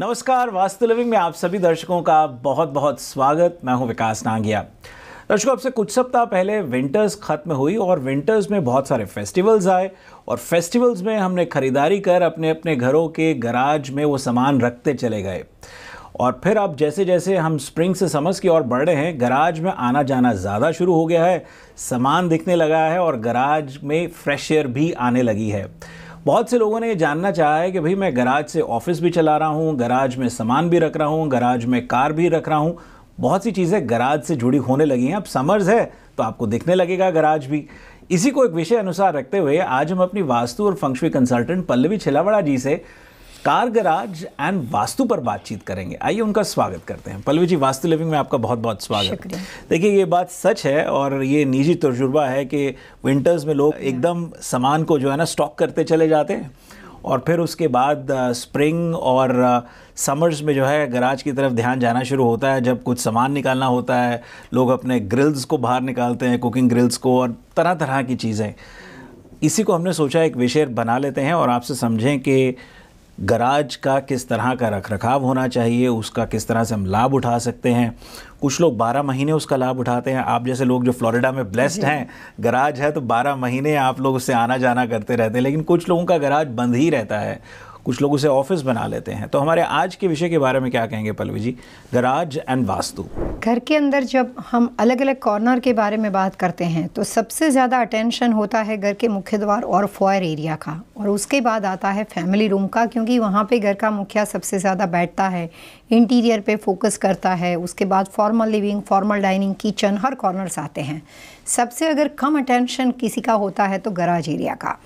नमस्कार, वास्तु लिविंग में आप सभी दर्शकों का बहुत बहुत स्वागत। मैं हूं विकास नांगिया। दर्शकों, अब से कुछ सप्ताह पहले विंटर्स खत्म हुई और विंटर्स में बहुत सारे फेस्टिवल्स आए और फेस्टिवल्स में हमने खरीदारी कर अपने अपने घरों के गराज में वो सामान रखते चले गए। और फिर अब जैसे जैसे हम स्प्रिंग से समर्स की ओर बढ़ रहे हैं, गराज में आना जाना ज़्यादा शुरू हो गया है, सामान दिखने लगा है और गराज में फ्रेश एयर भी आने लगी है। बहुत से लोगों ने ये जानना चाहा है कि भाई मैं गराज से ऑफिस भी चला रहा हूँ, गराज में सामान भी रख रहा हूँ, गराज में कार भी रख रहा हूँ, बहुत सी चीज़ें गराज से जुड़ी होने लगी हैं। अब समर्स है तो आपको दिखने लगेगा गराज भी। इसी को एक विषय अनुसार रखते हुए आज हम अपनी वास्तु और फंक्शुई कंसल्टेंट पल्लवी छिलावड़ा जी से कार गराज एंड वास्तु पर बातचीत करेंगे। आइए उनका स्वागत करते हैं। पल्लवी जी, वास्तु लिविंग में आपका बहुत बहुत स्वागत। देखिए, ये बात सच है और ये निजी तजुर्बा है कि विंटर्स में लोग एकदम सामान को जो है ना स्टॉक करते चले जाते हैं और फिर उसके बाद स्प्रिंग और समर्स में जो है गराज की तरफ ध्यान जाना शुरू होता है। जब कुछ सामान निकालना होता है, लोग अपने ग्रिल्स को बाहर निकालते हैं, कुकिंग ग्रिल्स को और तरह तरह की चीज़ें। इसी को हमने सोचा एक विषय बना लेते हैं और आपसे समझें कि गराज का किस तरह का रखरखाव होना चाहिए, उसका किस तरह से हम लाभ उठा सकते हैं। कुछ लोग 12 महीने उसका लाभ उठाते हैं। आप जैसे लोग जो फ्लोरिडा में ब्लेस्ड हैं, गराज है तो 12 महीने आप लोग उससे आना जाना करते रहते हैं। लेकिन कुछ लोगों का गराज बंद ही रहता है, कुछ लोग उसे ऑफिस बना लेते हैं। तो हमारे आज के विषय के बारे में क्या कहेंगे पल्लवी जी, गराज एंड वास्तु? घर के अंदर जब हम अलग अलग कॉर्नर के बारे में बात करते हैं तो सबसे ज़्यादा अटेंशन होता है घर के मुख्य द्वार और फॉयर एरिया का, और उसके बाद आता है फैमिली रूम का, क्योंकि वहाँ पे घर का मुखिया सबसे ज़्यादा बैठता है, इंटीरियर पे फोकस करता है। उसके बाद formal living, formal dining, kitchen, हर कॉर्नर्स आते हैं। सबसे अगर कम अटेंशन किसी का होता है तो गराज एरिया का।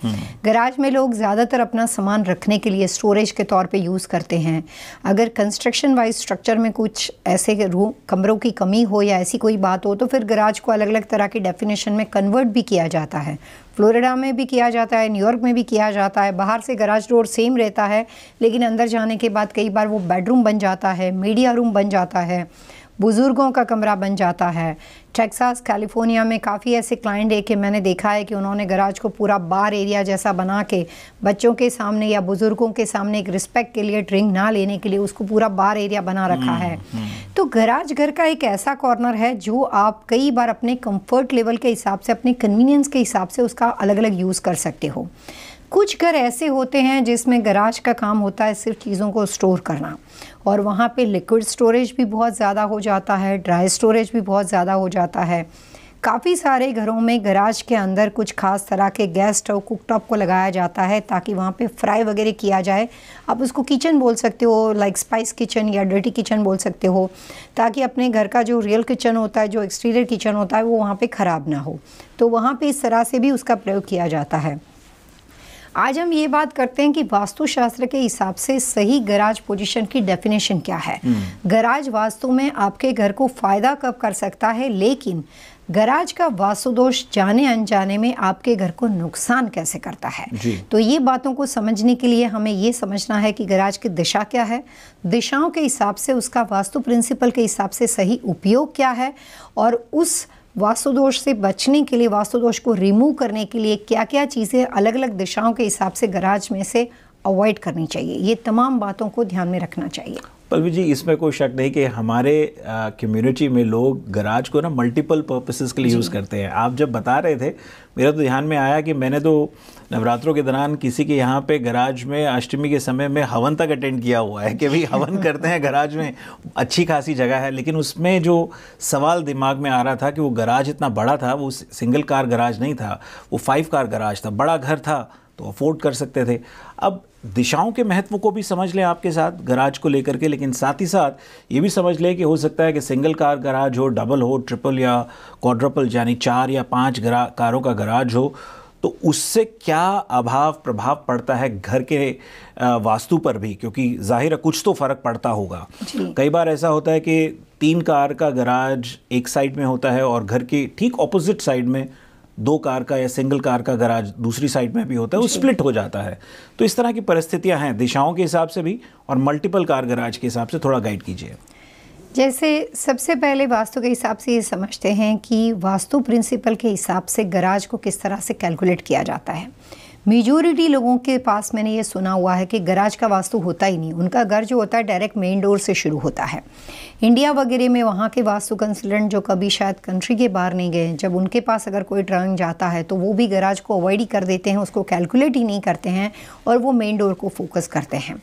गराज में लोग ज़्यादातर अपना सामान रखने के लिए स्टोरेज के तौर पे यूज़ करते हैं। अगर कंस्ट्रक्शन वाइज स्ट्रक्चर में कुछ ऐसे रूम कमरों की कमी हो या ऐसी कोई बात हो तो फिर गराज को अलग अलग तरह की डेफिनेशन में कन्वर्ट भी किया जाता है। फ्लोरिडा में भी किया जाता है, न्यूयॉर्क में भी किया जाता है। बाहर से गराज डोर सेम रहता है, लेकिन अंदर जाने के बाद कई बार वो बेडरूम बन जाता है, मीडिया रूम बन जाता है, बुज़ुर्गों का कमरा बन जाता है। टेक्सास, कैलिफोर्निया में काफ़ी ऐसे क्लाइंट है कि मैंने देखा है कि उन्होंने गराज को पूरा बार एरिया जैसा बना के बच्चों के सामने या बुज़ुर्गों के सामने एक रिस्पेक्ट के लिए, ड्रिंक ना लेने के लिए उसको पूरा बार एरिया बना रखा है। तो गराज घर का एक ऐसा कॉर्नर है जो आप कई बार अपने कंफर्ट लेवल के हिसाब से, अपने कन्वीनियंस के हिसाब से उसका अलग अलग यूज़ कर सकते हो। कुछ घर ऐसे होते हैं जिसमें गराज का काम होता है सिर्फ चीज़ों को स्टोर करना, और वहाँ पे लिक्विड स्टोरेज भी बहुत ज़्यादा हो जाता है, ड्राई स्टोरेज भी बहुत ज़्यादा हो जाता है। काफ़ी सारे घरों में गराज के अंदर कुछ खास तरह के गैस स्टोव, कुकटॉप को लगाया जाता है ताकि वहाँ पे फ्राई वगैरह किया जाए। आप उसको किचन बोल सकते हो, लाइक स्पाइस किचन या डर्टी किचन बोल सकते हो, ताकि अपने घर का जो रियल किचन होता है, जो एक्सटीरियर किचन होता है, वो वहाँ पर ख़राब ना हो। तो वहाँ पर इस तरह से भी उसका प्रयोग किया जाता है। आज हम ये बात करते हैं कि वास्तुशास्त्र के हिसाब से सही गराज पोजीशन की डेफिनेशन क्या है। गराज वास्तु में आपके घर को फ़ायदा कब कर सकता है, लेकिन गराज का वास्तु दोष जाने अनजाने में आपके घर को नुकसान कैसे करता है। तो ये बातों को समझने के लिए हमें ये समझना है कि गराज की दिशा क्या है, दिशाओं के हिसाब से उसका वास्तु प्रिंसिपल के हिसाब से सही उपयोग क्या है, और उस वास्तु दोष से बचने के लिए, वास्तु दोष को रिमूव करने के लिए क्या क्या चीज़ें अलग अलग दिशाओं के हिसाब से गराज में से अवॉइड करनी चाहिए। ये तमाम बातों को ध्यान में रखना चाहिए। पल्लवी जी, इसमें कोई शक नहीं कि हमारे कम्युनिटी में लोग गराज को ना मल्टीपल पर्पसेस के लिए यूज़ करते हैं। आप जब बता रहे थे, मेरा तो ध्यान में आया कि मैंने तो नवरात्रों के दौरान किसी के यहाँ पे गराज में अष्टमी के समय में हवन तक अटेंड किया हुआ है कि भाई हवन करते हैं गराज में, अच्छी खासी जगह है। लेकिन उसमें जो सवाल दिमाग में आ रहा था कि वो गराज इतना बड़ा था, वो सिंगल कार गराज नहीं था, वो 5 कार गराज था, बड़ा घर था तो अफोर्ड कर सकते थे। अब दिशाओं के महत्व को भी समझ लें आपके साथ गराज को लेकर के, लेकिन साथ ही साथ ये भी समझ लें कि हो सकता है कि सिंगल कार गराज हो, डबल हो, ट्रिपल या क्वाड्रपल, यानी 4 या 5 कारों का गराज हो, तो उससे क्या प्रभाव पड़ता है घर के वास्तु पर भी, क्योंकि जाहिर है कुछ तो फ़र्क पड़ता होगा। कई बार ऐसा होता है कि 3 कार का गराज एक साइड में होता है और घर की ठीक ऑपोजिट साइड में 2 कार का या सिंगल कार का गराज दूसरी साइड में भी होता है, वो स्प्लिट हो जाता है। तो इस तरह की परिस्थितियां हैं दिशाओं के हिसाब से भी और मल्टीपल कार गराज के हिसाब से, थोड़ा गाइड कीजिए। जैसे सबसे पहले वास्तु के हिसाब से ये समझते हैं कि वास्तु प्रिंसिपल के हिसाब से गराज को किस तरह से कैलकुलेट किया जाता है। मेजॉरिटी लोगों के पास मैंने ये सुना हुआ है कि गराज का वास्तु होता ही नहीं, उनका घर जो होता है डायरेक्ट मेन डोर से शुरू होता है। इंडिया वगैरह में वहाँ के वास्तु कंसल्टेंट जो कभी शायद कंट्री के बाहर नहीं गए, जब उनके पास अगर कोई ड्राइंग जाता है तो वो भी गराज को अवॉइड ही कर देते हैं, उसको कैलकुलेट ही नहीं करते हैं और वो मेन डोर को फोकस करते हैं।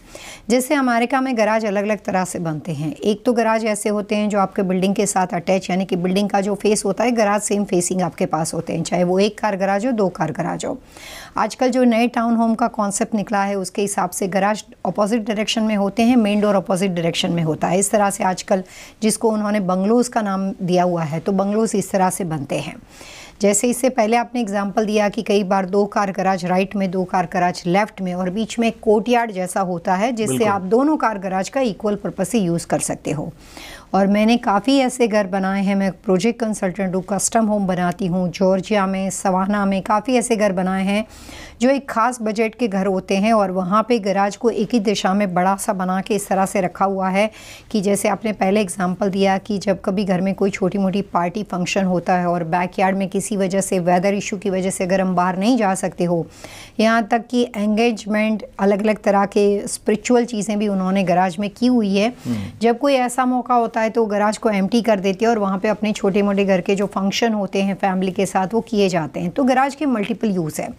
जैसे अमेरिका में गराज अलग अलग तरह से बनते हैं। एक तो गराज ऐसे होते हैं जो आपके बिल्डिंग के साथ अटैच, यानी कि बिल्डिंग का जो फेस होता है गराज सेम फेसिंग आपके पास होते हैं, चाहे वो 1 कार गराज हो 2 कार गराज हो। आजकल जो नए टाउन होम का कॉन्सेप्ट निकला है उसके हिसाब से गराज अपोजिट डायरेक्शन में होते हैं, मेन डोर अपोजिट डायरेक्शन में होता है। इस तरह से आजकल जिसको उन्होंने बंगलोज का नाम दिया हुआ है, तो बंगलोज इस तरह से बनते हैं। जैसे इससे पहले आपने एग्जांपल दिया कि कई बार 2 कार गराज राइट में, 2 कार गराज लेफ्ट में और बीच में कोर्टयार्ड जैसा होता है, जिससे आप दोनों कार गराज का इक्वल पर्पस से यूज़ कर सकते हो। और मैंने काफ़ी ऐसे घर बनाए हैं, मैं प्रोजेक्ट कंसल्टेंट हूँ, कस्टम होम बनाती हूँ, जॉर्जिया में, सवाना में काफ़ी ऐसे घर बनाए हैं जो एक ख़ास बजट के घर होते हैं और वहाँ पे गराज को एक ही दिशा में बड़ा सा बना के इस तरह से रखा हुआ है कि जैसे आपने पहले एग्जांपल दिया कि जब कभी घर में कोई छोटी मोटी पार्टी फंक्शन होता है और बैकयार्ड में किसी वजह से, वेदर इशू की वजह से अगर हम बाहर नहीं जा सकते हो, यहाँ तक कि एंगेजमेंट, अलग अलग तरह के स्पिरिचुअल चीज़ें भी उन्होंने गराज में की हुई है। जब कोई ऐसा मौका होता है तो गराज को एम्प्टी कर देते हैं और वहाँ पे अपने छोटे मोटे घर के जो फंक्शन होते हैं फैमिली के साथ वो किए जाते हैं। तो गराज के मल्टीपल यूज़ है।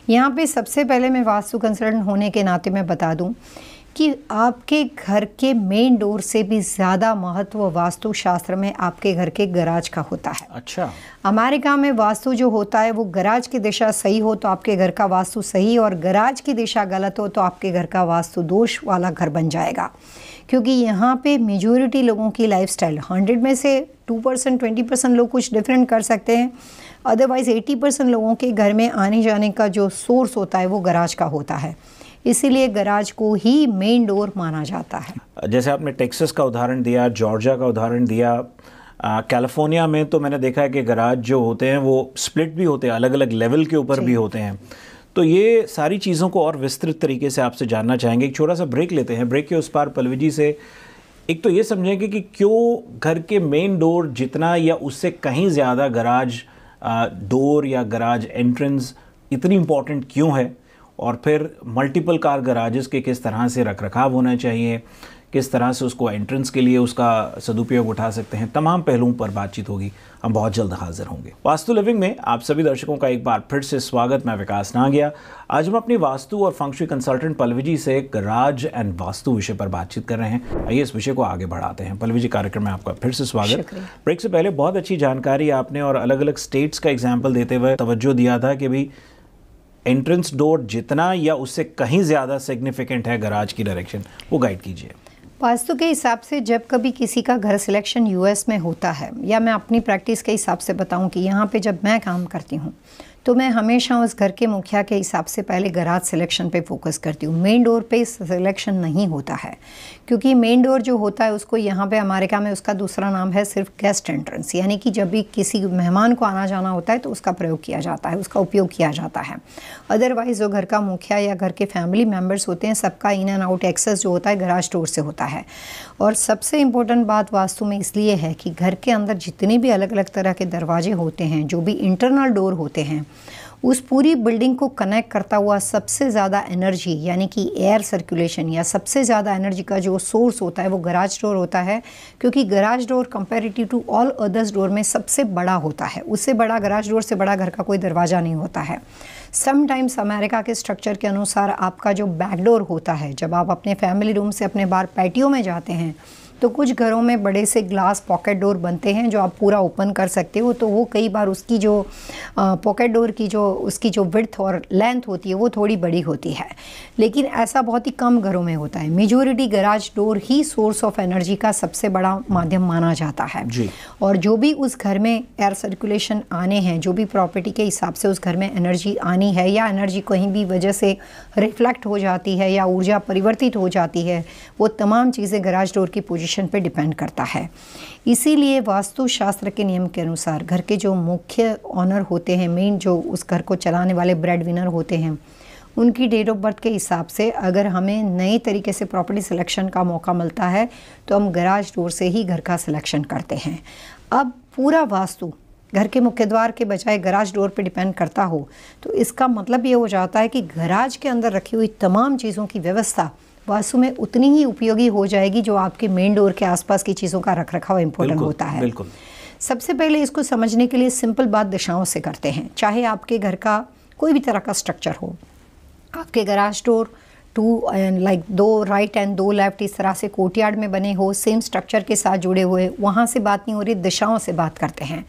यहाँ पे सबसे पहले मैं वास्तु कंसल्टेंट होने के नाते मैं बता दूँ कि आपके घर के मेन डोर से भी ज़्यादा महत्व वास्तु शास्त्र में आपके घर के गराज का होता है। अच्छा। अमेरिका में वास्तु जो होता है वो गराज की दिशा सही हो तो आपके घर का वास्तु सही, और गराज की दिशा गलत हो तो आपके घर का वास्तु दोष वाला घर बन जाएगा। क्योंकि यहाँ पे मेजॉरिटी लोगों की लाइफस्टाइल 100 में से 2% 20% लोग कुछ डिफरेंट कर सकते हैं, अदरवाइज़ 80% लोगों के घर में आने जाने का जो सोर्स होता है वो गराज का होता है। इसीलिए गराज को ही मेन डोर माना जाता है। जैसे आपने टेक्सास का उदाहरण दिया, जॉर्जिया का उदाहरण दिया, कैलिफोर्निया में तो मैंने देखा है कि गराज जो होते हैं वो स्प्लिट भी होते हैं, अलग अलग लेवल के ऊपर भी होते हैं। तो ये सारी चीज़ों को और विस्तृत तरीके से आपसे जानना चाहेंगे। एक छोटा सा ब्रेक लेते हैं। ब्रेक के उस पार पल्लवी जी से एक तो ये समझेंगे कि क्यों घर के मेन डोर जितना या उससे कहीं ज़्यादा गराज डोर या गराज एंट्रेंस इतनी इम्पॉर्टेंट क्यों है, और फिर मल्टीपल कार गराजेस के किस तरह से रखरखाव होना चाहिए, किस तरह से उसको एंट्रेंस के लिए उसका सदुपयोग उठा सकते हैं। तमाम पहलुओं पर बातचीत होगी। हम बहुत जल्द हाजिर होंगे। वास्तु लिविंग में आप सभी दर्शकों का एक बार फिर से स्वागत। मैं विकास नागिया। आज हम अपनी वास्तु और फंक्शुई कंसल्टेंट पल्लवी जी से गराज एंड वास्तु विषय पर बातचीत कर रहे हैं। आइए इस विषय को आगे बढ़ाते हैं। पल्लवी जी, कार्यक्रम में आपका फिर से स्वागत। ब्रेक से पहले बहुत अच्छी जानकारी आपने और अलग अलग स्टेट्स का एग्जाम्पल देते हुए तवज्जो दिया था कि भाई एंट्रेंस डोर जितना या उससे कहीं ज़्यादा सिग्निफिकेंट है गराज की डायरेक्शन, वो गाइड कीजिए। वास्तु के हिसाब से जब कभी किसी का घर सिलेक्शन यूएस में होता है, या मैं अपनी प्रैक्टिस के हिसाब से बताऊं कि यहाँ पे जब मैं काम करती हूँ तो मैं हमेशा उस घर के मुखिया के हिसाब से पहले गराज सिलेक्शन पे फोकस करती हूँ। मेन डोर पे सिलेक्शन नहीं होता है, क्योंकि मेन डोर जो होता है उसको यहाँ पे अमेरिका में उसका दूसरा नाम है सिर्फ गेस्ट एंट्रेंस, यानी कि जब भी किसी मेहमान को आना जाना होता है तो उसका प्रयोग किया जाता है, उसका उपयोग किया जाता है। अदरवाइज़ जो घर का मुखिया या घर के फैमिली मेम्बर्स होते हैं, सबका इन एंड आउट एक्सेस जो होता है गराज डोर से होता है। और सबसे इम्पोर्टेंट बात वास्तु में इसलिए है कि घर के अंदर जितने भी अलग अलग तरह के दरवाजे होते हैं, जो भी इंटरनल डोर होते हैं, उस पूरी बिल्डिंग को कनेक्ट करता हुआ सबसे ज़्यादा एनर्जी, यानी कि एयर सर्कुलेशन या सबसे ज़्यादा एनर्जी का जो सोर्स होता है वो गराज डोर होता है। क्योंकि garage door comparative to all others door में सबसे बड़ा होता है। उससे बड़ा, गराज डोर से बड़ा घर का कोई दरवाज़ा नहीं होता है। समटाइम्स अमेरिका के स्ट्रक्चर के अनुसार आपका जो बैक डोर होता है, जब आप अपने फैमिली रूम से अपने बाहर पैटियो में जाते हैं तो कुछ घरों में बड़े से ग्लास पॉकेट डोर बनते हैं जो आप पूरा ओपन कर सकते हो। तो वो कई बार उसकी जो पॉकेट डोर की जो उसकी जो विड्थ और लेंथ होती है वो थोड़ी बड़ी होती है, लेकिन ऐसा बहुत ही कम घरों में होता है। Majority garage door he source of energy का सबसे बड़ा माध्यम माना जाता है जी। और जो भी उस घर में एयर सर्कुलेशन आने हैं, जो भी प्रॉपर्टी के हिसाब से उस घर में एनर्जी आनी है या एनर्जी कहीं भी वजह से रिफ्लेक्ट हो जाती है या ऊर्जा परिवर्तित हो जाती है, वो तमाम चीज़ें गराज डोर की पोजीशन पे डिपेंड करता है। इसीलिए वास्तु शास्त्र के नियम के अनुसार घर के जो मुख्य ऑनर होते हैं, मेन जो उस घर को चलाने वाले ब्रेड विनर होते हैं, उनकी डेट ऑफ बर्थ के हिसाब से अगर हमें नए तरीके से प्रॉपर्टी सिलेक्शन का मौका मिलता है तो हम गराज डोर से ही घर का सिलेक्शन करते हैं। अब पूरा वास्तु घर के मुख्य द्वार के बजाय गराज डोर पे डिपेंड करता हो, तो इसका मतलब ये हो जाता है कि गराज के अंदर रखी हुई तमाम चीज़ों की व्यवस्था वास्तु में उतनी ही उपयोगी हो जाएगी जो आपके मेन डोर के आसपास की चीज़ों का रखरखाव इम्पोर्टेंट होता है। बिल्कुल। सबसे पहले इसको समझने के लिए सिंपल बात दिशाओं से करते हैं। चाहे आपके घर का कोई भी तरह का स्ट्रक्चर हो, आपके garage door 2 and like 2 right and 2 left इस तरह से कोर्टयार्ड में बने हो, सेम स्ट्रक्चर के साथ जुड़े हुए, वहाँ से बात नहीं हो रही, दिशाओं से बात करते हैं।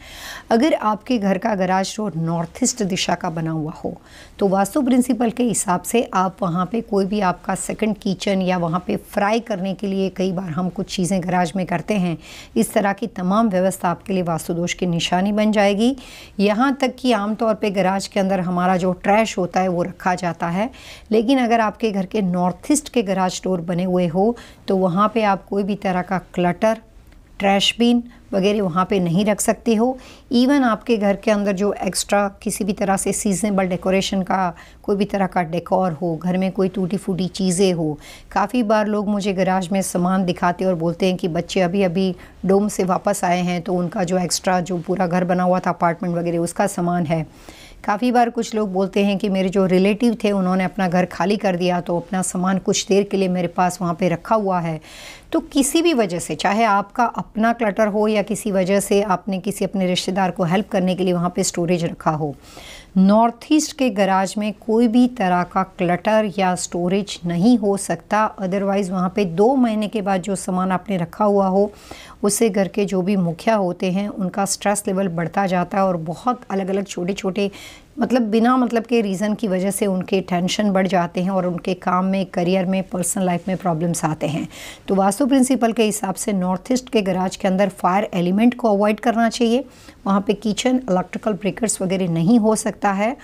अगर आपके घर का गराज डोर नॉर्थ ईस्ट दिशा का बना हुआ हो तो वास्तु प्रिंसिपल के हिसाब से आप वहाँ पे कोई भी आपका सेकंड किचन या वहाँ पे फ्राई करने के लिए कई बार हम कुछ चीज़ें गराज में करते हैं, इस तरह की तमाम व्यवस्था आपके लिए वास्तु दोष की निशानी बन जाएगी। यहाँ तक कि आमतौर पे गराज के अंदर हमारा जो ट्रैश होता है वो रखा जाता है, लेकिन अगर आपके घर के नॉर्थ ईस्ट के गराज डोर बने हुए हो तो वहाँ पे आप कोई भी तरह का क्लटर, ट्रैश बिन वगैरह वहाँ पे नहीं रख सकते हो। इवन आपके घर के अंदर जो एक्स्ट्रा किसी भी तरह से सीजनेबल डेकोरेशन का कोई भी तरह का डेकोर हो, घर में कोई टूटी फूटी चीज़ें हो। काफ़ी बार लोग मुझे गराज में सामान दिखाते और बोलते हैं कि बच्चे अभी अभी डोम से वापस आए हैं तो उनका जो एक्स्ट्रा जो पूरा घर बना हुआ था अपार्टमेंट वगैरह उसका सामान है। काफ़ी बार कुछ लोग बोलते हैं कि मेरे जो रिलेटिव थे उन्होंने अपना घर खाली कर दिया तो अपना सामान कुछ देर के लिए मेरे पास वहाँ पे रखा हुआ है। तो किसी भी वजह से, चाहे आपका अपना क्लटर हो या किसी वजह से आपने किसी अपने रिश्तेदार को हेल्प करने के लिए वहाँ पे स्टोरेज रखा हो, नॉर्थ ईस्ट के गराज में कोई भी तरह का क्लटर या स्टोरेज नहीं हो सकता। अदरवाइज़ वहाँ पे 2 महीने के बाद जो सामान आपने रखा हुआ हो उससे घर के जो भी मुखिया होते हैं उनका स्ट्रेस लेवल बढ़ता जाता है और बहुत अलग अलग छोटे छोटे मतलब बिना मतलब के रीज़न की वजह से उनके टेंशन बढ़ जाते हैं और उनके काम में, करियर में, पर्सनल लाइफ में प्रॉब्लम्स आते हैं। तो वास्तु प्रिंसिपल के हिसाब से नॉर्थ ईस्ट के गराज के अंदर फायर एलिमेंट को अवॉइड करना चाहिए। वहाँ पे किचन, इलेक्ट्रिकल ब्रेकर्स वगैरह नहीं हो सकता है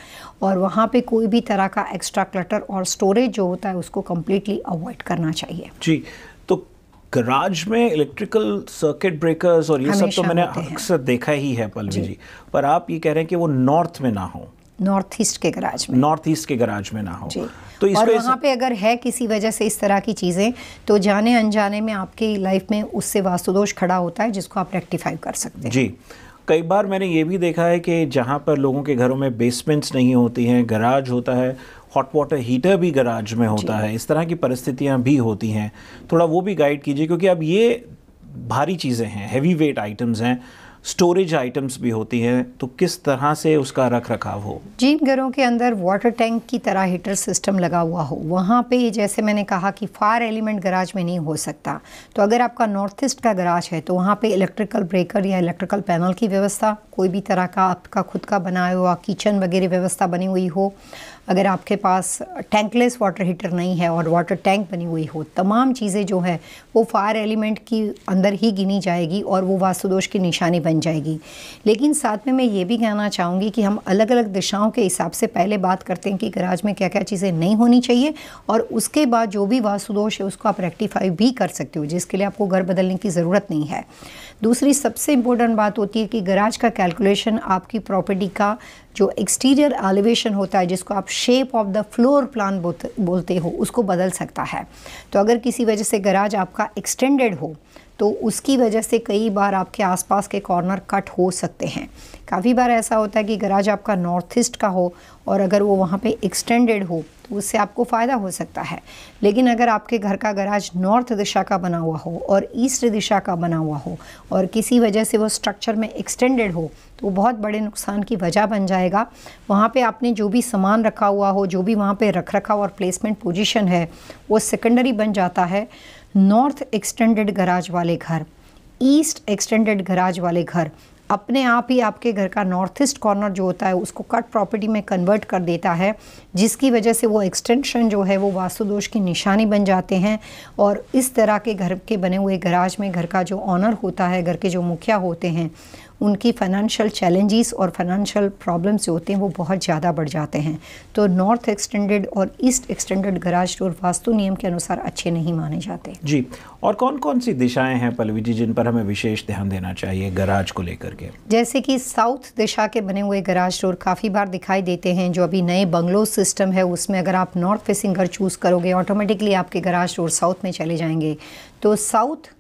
और वहाँ पे कोई भी तरह का एक्स्ट्रा क्लटर और स्टोरेज जो होता है उसको कम्प्लीटली अवॉइड करना चाहिए। जी, तो गराज में इलेक्ट्रिकल सर्किट ब्रेकर्स और ये सब तो मैंने अक्सर देखा ही है पल्लवी जी, पर आप ये कह रहे हैं कि वो नॉर्थ में ना हो, नॉर्थ ईस्ट के गराज में, नॉर्थ ईस्ट के गराज में ना हो। तो और वहाँ पे अगर है किसी वजह से इस तरह की चीज़ें तो जाने अनजाने में आपकी लाइफ में उससे वास्तुदोष खड़ा होता है जिसको आप रेक्टिफाई कर सकते हैं। जी, कई बार मैंने ये भी देखा है कि जहाँ पर लोगों के घरों में बेसमेंट्स नहीं होती हैं, गराज होता है, हॉट वाटर हीटर भी गराज में होता है, इस तरह की परिस्थितियाँ भी होती हैं। थोड़ा वो भी गाइड कीजिए क्योंकि अब ये भारी चीज़ें हैं, हैवी वेट आइटम्स हैं, स्टोरेज आइटम्स भी होती हैं, तो किस तरह से उसका रख रखाव हो। जिन घरों के अंदर वाटर टैंक की तरह हीटर सिस्टम लगा हुआ हो वहाँ पे जैसे मैंने कहा कि फायर एलिमेंट गराज में नहीं हो सकता। तो अगर आपका नॉर्थ ईस्ट का गराज है तो वहाँ पे इलेक्ट्रिकल ब्रेकर या इलेक्ट्रिकल पैनल की व्यवस्था, कोई भी तरह का आपका खुद का बनाया हुआ किचन वगैरह व्यवस्था बनी हुई हो। अगर आपके पास टैंकलेस वाटर हीटर नहीं है और वाटर टैंक बनी हुई हो, तमाम चीज़ें जो है वो फायर एलिमेंट की अंदर ही गिनी जाएगी और वो वास्तुदोष की निशानी बन जाएगी। लेकिन साथ में मैं ये भी कहना चाहूँगी कि हम अलग अलग दिशाओं के हिसाब से पहले बात करते हैं कि गराज में क्या क्या चीज़ें नहीं होनी चाहिए और उसके बाद जो भी वास्तुदोष है उसको आप रेक्टिफाई भी कर सकते हो, जिसके लिए आपको घर बदलने की ज़रूरत नहीं है। दूसरी सबसे इम्पोर्टेंट बात होती है कि गराज का कैलकुलेशन आपकी प्रॉपर्टी का जो एक्सटीरियर एलिवेशन होता है, जिसको आप shape of the floor plan बोलते हो, उसको बदल सकता है। तो अगर किसी वजह से गराज आपका एक्सटेंडेड हो तो उसकी वजह से कई बार आपके आसपास के कॉर्नर कट हो सकते हैं। काफ़ी बार ऐसा होता है कि गराज आपका नॉर्थ ईस्ट का हो और अगर वो वहाँ पे एक्सटेंडेड हो तो उससे आपको फ़ायदा हो सकता है। लेकिन अगर आपके घर का गराज नॉर्थ दिशा का बना हुआ हो और ईस्ट दिशा का बना हुआ हो और किसी वजह से वो स्ट्रक्चर में एक्सटेंडेड हो तो बहुत बड़े नुकसान की वजह बन जाएगा। वहाँ पे आपने जो भी सामान रखा हुआ हो, जो भी वहाँ पे रख रखाव और प्लेसमेंट पोजीशन है वो सेकेंडरी बन जाता है। नॉर्थ एक्सटेंडेड गराज वाले घर, ईस्ट एक्सटेंडेड गराज वाले घर अपने आप ही आपके घर का नॉर्थ ईस्ट कॉर्नर जो होता है उसको कट प्रॉपर्टी में कन्वर्ट कर देता है, जिसकी वजह से वो एक्सटेंशन जो है वो वास्तुदोष की निशानी बन जाते हैं। और इस तरह के घर के बने हुए गराज में घर का जो ऑनर होता है, घर के जो मुखिया होते हैं, उनकी फाइनेंशियल चैलेंजेस और फाइनेंशियल प्रॉब्लम्स जो होते हैं वो बहुत ज़्यादा बढ़ जाते हैं। तो नॉर्थ एक्सटेंडेड और east extended garage door vastu नियम के अनुसार अच्छे नहीं माने जाते। जी, और कौन कौन सी दिशाएं हैं पल्लवी जी जिन पर हमें विशेष ध्यान देना चाहिए गराज को लेकर के? जैसे कि साउथ दिशा के बने हुए गराज डोर काफ़ी बार दिखाई देते हैं। जो अभी नए बंगलो सिस्टम है उसमें अगर आप नॉर्थ फेसिंग घर चूज़ करोगे ऑटोमेटिकली आपके गराज डोर साउथ में चले जाएंगे। तो south,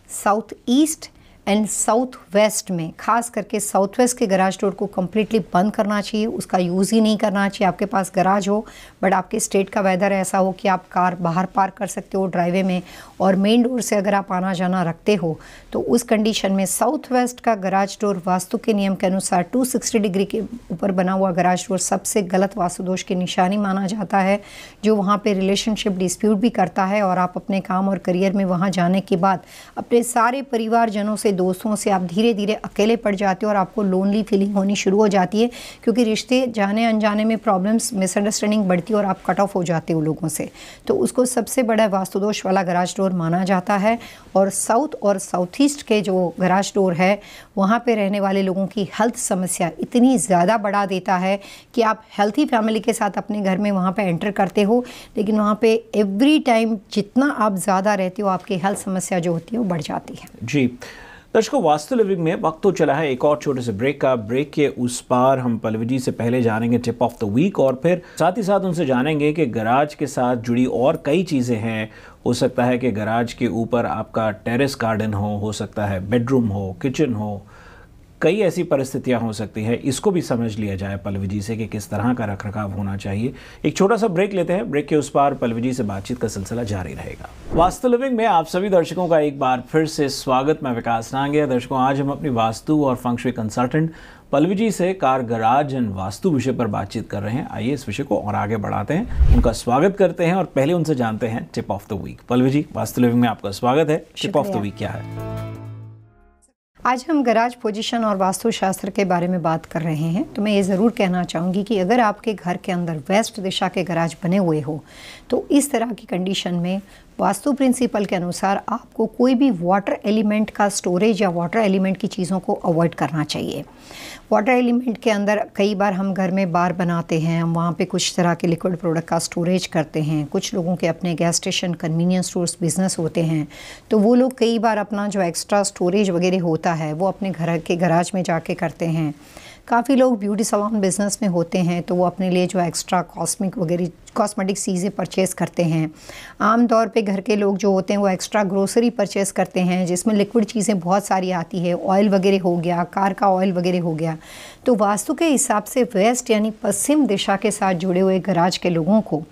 south east and south west में, खास करके साउथ वेस्ट के गराज डोर को कम्प्लीटली बंद करना चाहिए, उसका यूज़ ही नहीं करना चाहिए। आपके पास गराज हो बट आपके स्टेट का वेदर ऐसा हो कि आप कार बाहर पार्क कर सकते हो ड्राइवे में, और मेन डोर से अगर आप आना जाना रखते हो तो उस कंडीशन में साउथ वेस्ट का गराज डोर वास्तु के नियम के अनुसार 260 डिग्री के ऊपर बना हुआ गराज डोर सबसे गलत वास्तु दोष की निशानी माना जाता है, जो वहाँ पे रिलेशनशिप डिस्प्यूट भी करता है, और आप अपने काम और करियर में वहाँ जाने के बाद अपने सारे परिवारजनों से, दोस्तों से आप धीरे धीरे अकेले पड़ जाते हो और आपको लोनली फीलिंग होनी शुरू हो जाती है, क्योंकि रिश्ते जाने अनजाने में प्रॉब्लम्स, मिसअंडरस्टैंडिंग बढ़ती है और आप कट ऑफ हो जाते हो लोगों से। तो उसको सबसे बड़ा वास्तुदोष वाला गराज डोर माना जाता है। और साउथ और साउथ ईस्ट के जो गराज डोर है वहाँ पे रहने वाले लोगों की हेल्थ समस्या इतनी ज़्यादा बढ़ा देता है कि आप हेल्थी फैमिली के साथ अपने घर में वहाँ पे एंटर करते हो, लेकिन वहाँ पे एवरी टाइम जितना आप ज़्यादा रहते हो आपकी हेल्थ समस्या जो होती है वो बढ़ जाती है। जी दर्शकों, वास्तु लिविंग में वक्त तो चला है एक और छोटे से ब्रेक का। ब्रेक के उस पार हम पल्लवी जी से पहले जानेंगे टिप ऑफ द वीक, और फिर साथ ही साथ उनसे जानेंगे कि गराज के साथ जुड़ी और कई चीज़ें हैं। हो सकता है कि गराज के ऊपर आपका टेरेस गार्डन हो सकता है बेडरूम हो, किचन हो, कई ऐसी परिस्थितियां हो सकती हैं। इसको भी समझ लिया जाए पल्लवी जी से कि किस तरह का रखरखाव होना चाहिए। एक छोटा सा ब्रेक लेते हैं, ब्रेक के उस पार पल्लवी जी से बातचीत का सिलसिला जारी रहेगा। वास्तु लिविंग में आप सभी दर्शकों का एक बार फिर से स्वागत। मैं विकास नांगिया। दर्शकों, आज हम अपनी वास्तु और फंग शुई कंसल्टेंट पल्लवी जी से कार, गराज एंड वास्तु विषय पर बातचीत कर रहे हैं। आइए इस विषय को और आगे बढ़ाते हैं, उनका स्वागत करते हैं और पहले उनसे जानते हैं tip of the week. Pallavi ji, Vastu living में आपका स्वागत है। टिप ऑफ द वीक क्या है? आज हम गराज पोजीशन और वास्तुशास्त्र के बारे में बात कर रहे हैं। तो मैं ये ज़रूर कहना चाहूँगी कि अगर आपके घर के अंदर वेस्ट दिशा के गराज बने हुए हो तो इस तरह की कंडीशन में वास्तु प्रिंसिपल के अनुसार आपको कोई भी वाटर एलिमेंट का स्टोरेज या वाटर एलिमेंट की चीज़ों को अवॉइड करना चाहिए। वाटर एलिमेंट के अंदर कई बार हम घर में बार बनाते हैं, हम वहाँ पे कुछ तरह के लिक्विड प्रोडक्ट का स्टोरेज करते हैं। कुछ लोगों के अपने gas station, convenience stores business होते हैं, तो वो लोग कई बार अपना जो एक्स्ट्रा स्टोरेज वगैरह होता है वो अपने घर के गराज में जाके करते हैं। काफ़ी लोग ब्यूटी सलून बिज़नेस में होते हैं तो वो अपने लिए जो एक्स्ट्रा कॉस्मेटिक चीज़ें परचेज़ करते हैं। आम तौर पे घर के लोग जो होते हैं वो एक्स्ट्रा ग्रोसरी परचेज़ करते हैं जिसमें लिक्विड चीज़ें बहुत सारी आती है, ऑयल वगैरह हो गया, कार का ऑयल वगैरह हो गया। तो वास्तु के हिसाब से वेस्ट यानी पश्चिम दिशा के साथ जुड़े हुए गराज के लोगों को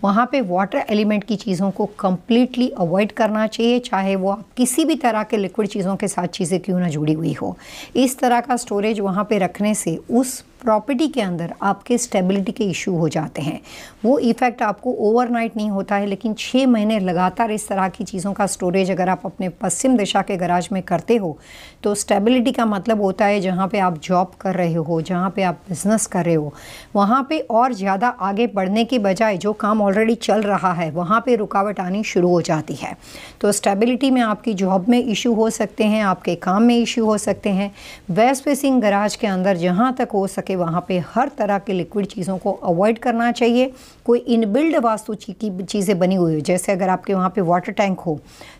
वहाँ पे वाटर एलिमेंट की चीज़ों को कम्प्लीटली अवॉइड करना चाहिए, चाहे वो आप किसी भी तरह के लिक्विड चीज़ों के साथ चीज़ें क्यों ना जुड़ी हुई हो। इस तरह का स्टोरेज वहाँ पे रखने से उस प्रॉपर्टी के अंदर आपके स्टेबिलिटी के इशू हो जाते हैं। वो इफ़ेक्ट आपको ओवरनाइट नहीं होता है, लेकिन 6 महीने लगातार इस तरह की चीज़ों का स्टोरेज अगर आप अपने पश्चिम दिशा के गराज में करते हो तो स्टेबिलिटी का मतलब होता है जहाँ पे आप जॉब कर रहे हो, जहाँ पे आप बिज़नेस कर रहे हो, वहाँ पे और ज़्यादा आगे बढ़ने के बजाय जो काम ऑलरेडी चल रहा है वहाँ पे रुकावट आनी शुरू हो जाती है। तो स्टेबिलिटी में आपकी जॉब में इशू हो सकते हैं, आपके काम में इशू हो सकते हैं। वेस्ट फेसिंग गराज के अंदर जहाँ तक हो सके वहाँ पे हर तरह के लिक्विड चीज़ों को अवॉइड करना चाहिए। कोई इनबिल्ड वास्तु की चीज़ें बनी हुई हो, जैसे अगर आपके वहाँ पे वाटर टैंक हो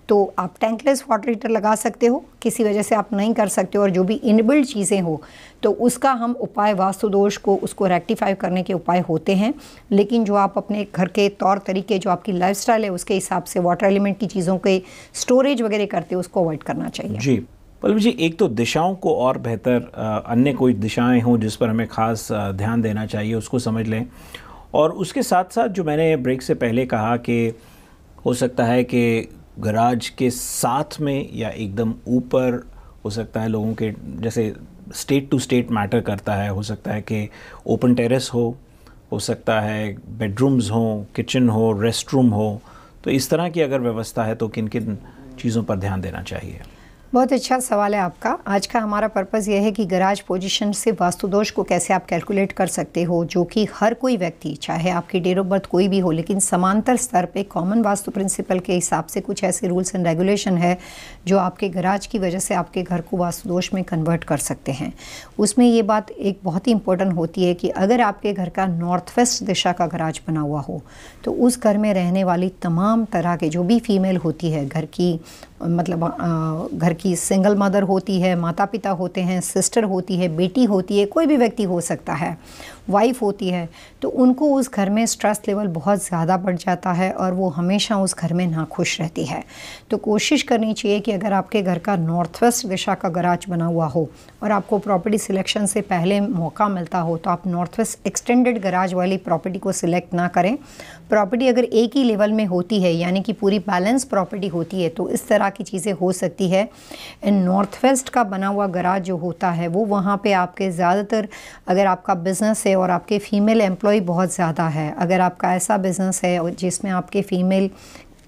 तो आप टैंकलेस वाटर हीटर लगा सकते हो, किसी वजह से आप नहीं कर सकते हो, और जो भी इनबिल्ड चीज़ें हो तो उसका हम उपाय, वास्तु दोष को उसको रेक्टिफाई करने के उपाय होते हैं। लेकिन जो आप अपने घर के तौर तरीके, जो आपकी लाइफस्टाइल है उसके हिसाब से वाटर एलिमेंट की चीज़ों के स्टोरेज वगैरह करते हो उसको अवॉइड करना चाहिए। जी पल्लवी जी, एक तो दिशाओं को और बेहतर अन्य कोई दिशाएं हों जिस पर हमें खास ध्यान देना चाहिए उसको समझ लें, और उसके साथ साथ जो मैंने ब्रेक से पहले कहा कि हो सकता है कि गराज के साथ में या एकदम ऊपर हो सकता है, लोगों के जैसे स्टेट टू स्टेट मैटर करता है, हो सकता है कि ओपन टेरेस हो सकता है बेडरूम्स हो, किचन हो, रेस्ट रूम हो। तो इस तरह की अगर व्यवस्था है तो किन किन चीज़ों पर ध्यान देना चाहिए? बहुत अच्छा सवाल है आपका। आज का हमारा पर्पज़ यह है कि गराज पोजीशन से वास्तु दोष को कैसे आप कैलकुलेट कर सकते हो, जो कि हर कोई व्यक्ति, चाहे आपकी डेट ऑफ बर्थ कोई भी हो, लेकिन समांतर स्तर पे कॉमन वास्तु प्रिंसिपल के हिसाब से कुछ ऐसे रूल्स एंड रेगुलेशन है जो आपके गराज की वजह से आपके घर को वास्तु दोष में कन्वर्ट कर सकते हैं। उसमें ये बात एक बहुत ही इंपॉर्टेंट होती है कि अगर आपके घर का नॉर्थ वेस्ट दिशा का गराज बना हुआ हो तो उस घर में रहने वाली तमाम तरह के जो भी फीमेल होती है, घर की मतलब घर की सिंगल मदर होती है, माता पिता होते हैं, सिस्टर होती है, बेटी होती है, कोई भी व्यक्ति हो सकता है, वाइफ होती है, तो उनको उस घर में स्ट्रेस लेवल बहुत ज़्यादा बढ़ जाता है और वो हमेशा उस घर में नाखुश रहती है। तो कोशिश करनी चाहिए कि अगर आपके घर का नॉर्थ वेस्ट दिशा का गराज बना हुआ हो और आपको प्रॉपर्टी सिलेक्शन से पहले मौका मिलता हो तो आप नॉर्थ वेस्ट एक्सटेंडेड गराज वाली प्रॉपर्टी को सिलेक्ट ना करें। प्रॉपर्टी अगर एक ही लेवल में होती है, यानी कि पूरी बैलेंस प्रॉपर्टी होती है, तो इस तरह की चीज़ें हो सकती है। नॉर्थ वेस्ट का बना हुआ गराज जो होता है वो वहाँ पे आपके ज़्यादातर, अगर आपका बिज़नेस है और आपके फीमेल एम्प्लॉय बहुत ज़्यादा है, अगर आपका ऐसा बिज़नेस है जिसमें आपके फीमेल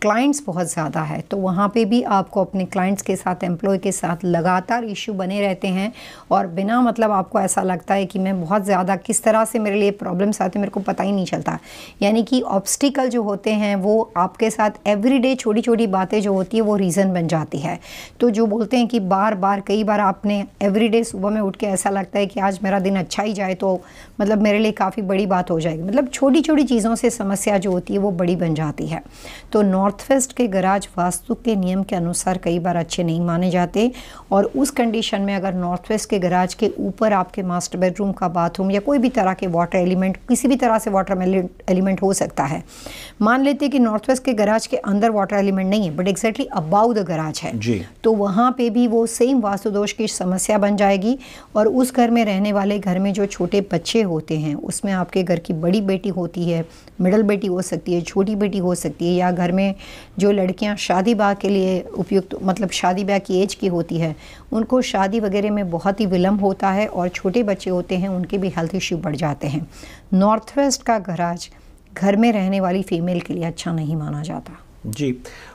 क्लाइंट्स बहुत ज़्यादा है, तो वहाँ पे भी आपको अपने क्लाइंट्स के साथ, एम्प्लॉय के साथ लगातार इशू बने रहते हैं और बिना मतलब आपको ऐसा लगता है कि मैं बहुत ज़्यादा किस तरह से मेरे लिए प्रॉब्लम्स आते हैं मेरे को पता ही नहीं चलता। यानी कि ऑब्स्टिकल जो होते हैं वो आपके साथ एवरीडे छोटी छोटी बातें जो होती है वो रीज़न बन जाती है। तो जो बोलते हैं कि बार बार कई बार आपने एवरीडे सुबह में उठ के ऐसा लगता है कि आज मेरा दिन अच्छा ही जाए तो मतलब मेरे लिए काफ़ी बड़ी बात हो जाएगी। मतलब छोटी छोटी चीज़ों से समस्या जो होती है वो बड़ी बन जाती है। तो नॉर्थ वेस्ट के गराज वास्तु के नियम के अनुसार कई बार अच्छे नहीं माने जाते और उस कंडीशन में अगर नॉर्थ वेस्ट के गराज के ऊपर आपके मास्टर बेडरूम का बाथरूम या कोई भी तरह के वाटर एलिमेंट, किसी भी तरह से वाटर एलिमेंट हो सकता है। मान लेते हैं कि नॉर्थ वेस्ट के गराज के अंदर वाटर एलिमेंट नहीं है but exactly about the garage है जी, तो वहाँ पे भी वो सेम वास्तु दोष की समस्या बन जाएगी और उस घर में रहने वाले, घर में जो छोटे बच्चे होते हैं उसमें आपके घर की बड़ी बेटी होती है, मिडल बेटी हो सकती है, छोटी बेटी हो सकती है, या घर में जो लड़कियां शादी ब्याह के लिए उपयुक्त, मतलब शादी ब्याह की एज की होती है, उनको शादी वगैरह में बहुत ही विलम्ब होता है और छोटे बच्चे होते हैं उनके भी हेल्थ इश्यू बढ़ जाते हैं। नॉर्थ वेस्ट का गराज घर में रहने वाली फीमेल के लिए अच्छा नहीं माना जाता। जी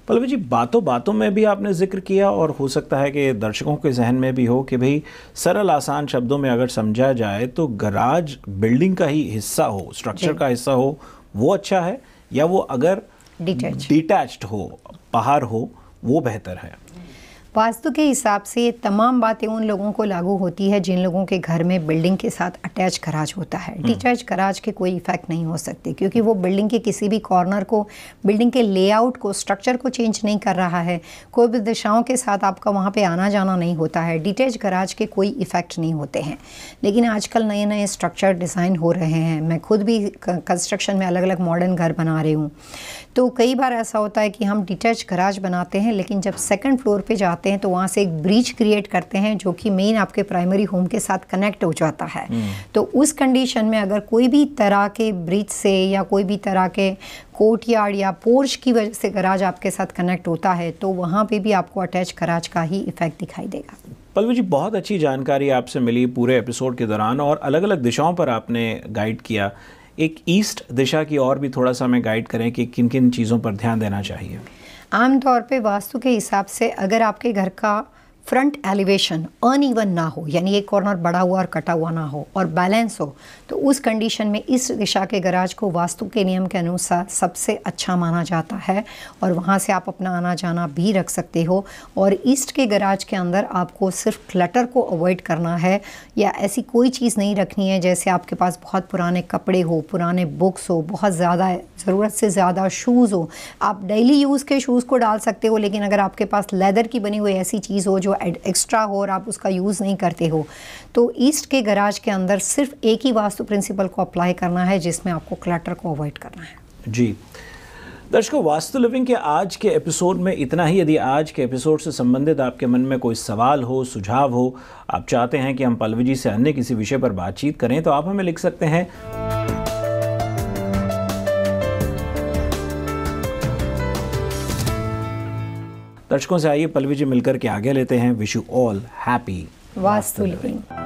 पल्लवी जी, बातों बातों में भी आपने जिक्र किया और हो सकता है कि दर्शकों के जहन में भी हो कि भाई सरल आसान शब्दों में अगर समझा जाए तो गराज बिल्डिंग का ही हिस्सा हो, स्ट्रक्चर का हिस्सा हो, वो अच्छा है, या वो अगर डिटैच्ड हो, बाहर हो, वो बेहतर है? वास्तु के हिसाब से ये तमाम बातें उन लोगों को लागू होती है जिन लोगों के घर में बिल्डिंग के साथ अटैच गराज होता है। डिटैच गराज के कोई इफेक्ट नहीं हो सकते क्योंकि वो बिल्डिंग के किसी भी कॉर्नर को, बिल्डिंग के लेआउट को, स्ट्रक्चर को चेंज नहीं कर रहा है। कोई भी दिशाओं के साथ आपका वहाँ पे आना जाना नहीं होता है। डिटैच गराज के कोई इफेक्ट नहीं होते हैं। लेकिन आजकल नए नए स्ट्रक्चर डिज़ाइन हो रहे हैं। मैं खुद भी कंस्ट्रक्शन में अलग अलग मॉडर्न घर बना रही हूँ, तो कई बार ऐसा होता है कि हम डिटैच गराज बनाते हैं लेकिन जब सेकंड फ्लोर पे जाते हैं तो वहाँ से एक ब्रिज क्रिएट करते हैं जो कि मेन आपके प्राइमरी होम के साथ कनेक्ट हो जाता है। तो उस कंडीशन में अगर कोई भी तरह के ब्रिज से या कोई भी तरह के कोर्टयार्ड या पोर्च की वजह से गराज आपके साथ कनेक्ट होता है तो वहाँ पे भी आपको अटैच गराज का ही इफेक्ट दिखाई देगा। पल्लवी जी, बहुत अच्छी जानकारी आपसे मिली पूरे एपिसोड के दौरान और अलग अलग दिशाओं पर आपने गाइड किया। एक ईस्ट दिशा की और भी थोड़ा सा हमें गाइड करें कि किन किन चीज़ों पर ध्यान देना चाहिए। आमतौर पे वास्तु के हिसाब से अगर आपके घर का फ्रंट एलिवेशन अनइवन ना हो, यानी एक कॉर्नर बड़ा हुआ और कटा हुआ ना हो और बैलेंस हो, तो उस कंडीशन में इस दिशा के गराज को वास्तु के नियम के अनुसार सबसे अच्छा माना जाता है और वहाँ से आप अपना आना जाना भी रख सकते हो। और ईस्ट के गराज के अंदर आपको सिर्फ क्लटर को अवॉइड करना है या ऐसी कोई चीज़ नहीं रखनी है जैसे आपके पास बहुत पुराने कपड़े हो, पुराने बुक्स हो, बहुत ज़्यादा ज़रूरत से ज़्यादा शूज़ हो। आप डेली यूज़ के शूज़ को डाल सकते हो लेकिन अगर आपके पास लेदर की बनी हुई ऐसी चीज़ हो जो एक्स्ट्रा हो और आप उसका यूज़ नहीं करते हो तो ईस्ट के गराज के अंदर सिर्फ एक ही वास्तु प्रिंसिपल को अप्लाई करना है जिसमें आपको क्लटर को अवॉइड करना है। जी दर्शकों, वास्तु लिविंग के आज के एपिसोड में इतना ही। यदि आज के एपिसोड से संबंधित आपके मन में कोई सवाल हो, सुझाव हो, आप चाहते हैं कि हम पल्लवी जी से अन्य किसी विषय पर बातचीत करें तो आप हमें लिख सकते हैं। दर्शकों से आइए पल्लवी जी मिलकर के आगे लेते हैं। Wish you all happy vastu living.